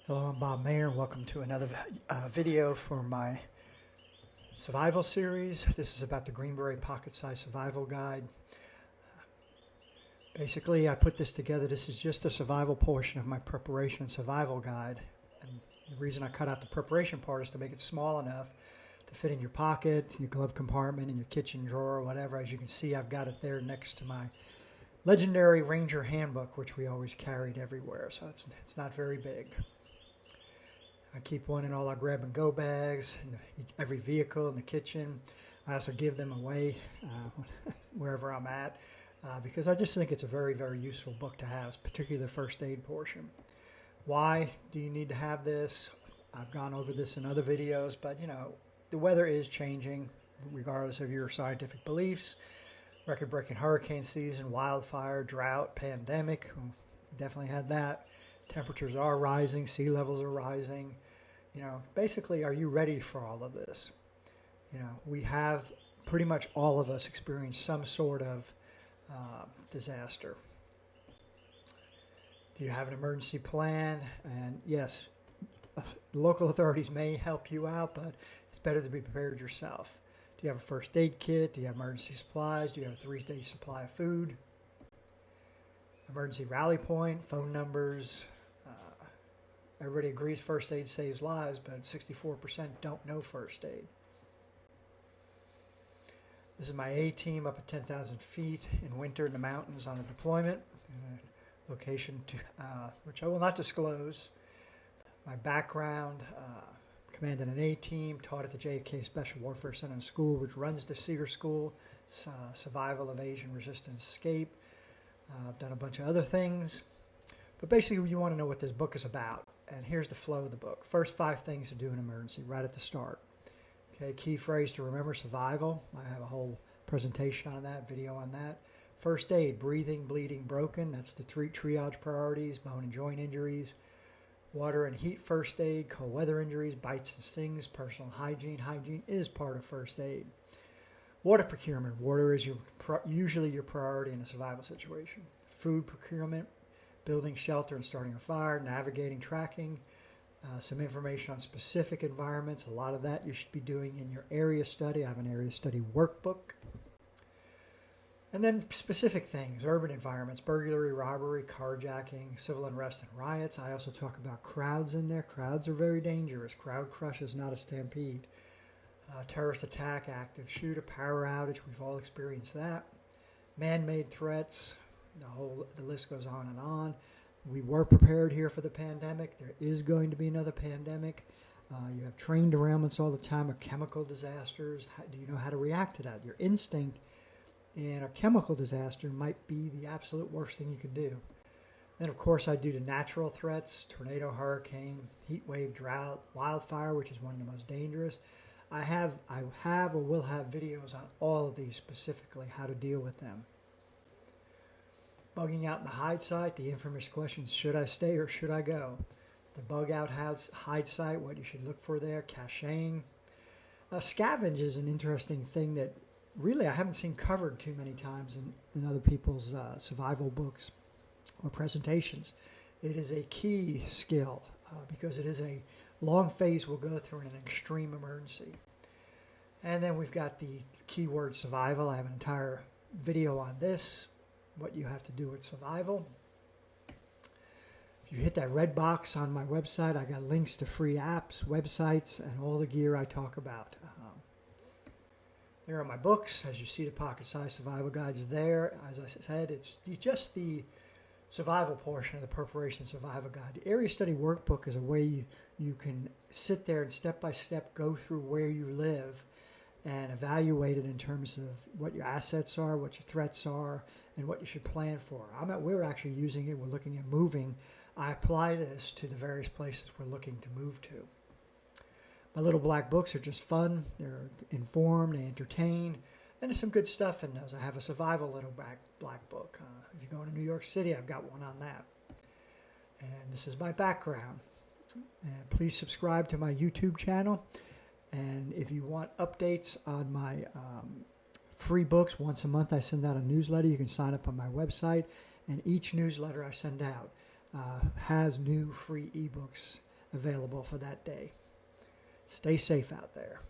Hello, I'm Bob Mayer, and welcome to another video for my survival series. This is about the Green Beret Pocket Size Survival Guide. Basically, I put this together. This is just the survival portion of my preparation and survival guide. And the reason I cut out the preparation part is to make it small enough to fit in your pocket, your glove compartment, in your kitchen drawer, or whatever. As you can see, I've got it there next to my legendary Ranger handbook, which we always carried everywhere. So it's not very big. I keep one in all our grab-and-go bags in every vehicle in the kitchen. I also give them away wherever I'm at because I just think it's a very, very useful book to have, particularly the first aid portion. Why do you need to have this? I've gone over this in other videos, but you know, the weather is changing regardless of your scientific beliefs. Record-breaking hurricane season, wildfire, drought, pandemic. Definitely had that. Temperatures are rising, sea levels are rising. You know, basically, are you ready for all of this? You know, we have pretty much all of us experienced some sort of disaster. Do you have an emergency plan? And yes, local authorities may help you out, but it's better to be prepared yourself. Do you have a first aid kit? Do you have emergency supplies? Do you have a 3-day supply of food? Emergency rally point, phone numbers. Everybody agrees first aid saves lives, but 64% don't know first aid. This is my A-team up at 10,000 feet in winter in the mountains on a deployment. Location which I will not disclose. My background, commanded an A-team, taught at the JFK Special Warfare Center and School, which runs the Seeger School, Survival, Evasion, Resistance, Escape. I've done a bunch of other things. But basically, you want to know what this book is about. And here's the flow of the book. First 5 things to do in an emergency, right at the start. Okay, key phrase to remember, survival. I have a whole presentation on that, video on that. First aid, breathing, bleeding, broken. That's the triage priorities, bone and joint injuries. Water and heat first aid, cold weather injuries, bites and stings, personal hygiene. Hygiene is part of first aid. Water procurement. Water is usually your priority in a survival situation. Food procurement. Building shelter and starting a fire, navigating, tracking, some information on specific environments. A lot of that you should be doing in your area study. I have an area study workbook. And then specific things, urban environments, burglary, robbery, carjacking, civil unrest and riots. I also talk about crowds in there. Crowds are very dangerous. Crowd crush is not a stampede. Terrorist attack, active shooter, power outage. We've all experienced that. Man-made threats. The list goes on and on. We were prepared here for the pandemic. There is going to be another pandemic. You have trained derailments all the time of chemical disasters. Do you know how to react to that? Your instinct in a chemical disaster might be the absolute worst thing you can do. Then, of course, I do the natural threats, tornado, hurricane, heat wave, drought, wildfire, which is one of the most dangerous. I have or will have videos on all of these specifically, how to deal with them. Bugging out in the hide site, the infamous questions, should I stay or should I go? The bug out hide site, what you should look for there, caching. Scavenge is an interesting thing that really I haven't seen covered too many times in other people's survival books or presentations. It is a key skill because it is a long phase we'll go through in an extreme emergency. And then we've got the keyword survival. I have an entire video on this. What you have to do with survival. If you hit that red box on my website, I got links to free apps, websites, and all the gear I talk about. There are my books. As you see, the Pocket Size Survival Guide is there. As I said, it's just the survival portion of the Preparation Survival Guide. The Area Study Workbook is a way you can sit there and step-by-step go through where you live and evaluate it in terms of what your assets are, what your threats are, and what you should plan for. We're actually using it. We're looking at moving. I apply this to the various places we're looking to move to. My little black books are just fun. They're informed, they entertain, and there's some good stuff in those. I have a survival little black book. If you go to New York City, I've got one on that. And this is my background. And please subscribe to my YouTube channel. And if you want updates on my free books, once a month I send out a newsletter. You can sign up on my website. And each newsletter I send out has new free ebooks available for that day. Stay safe out there.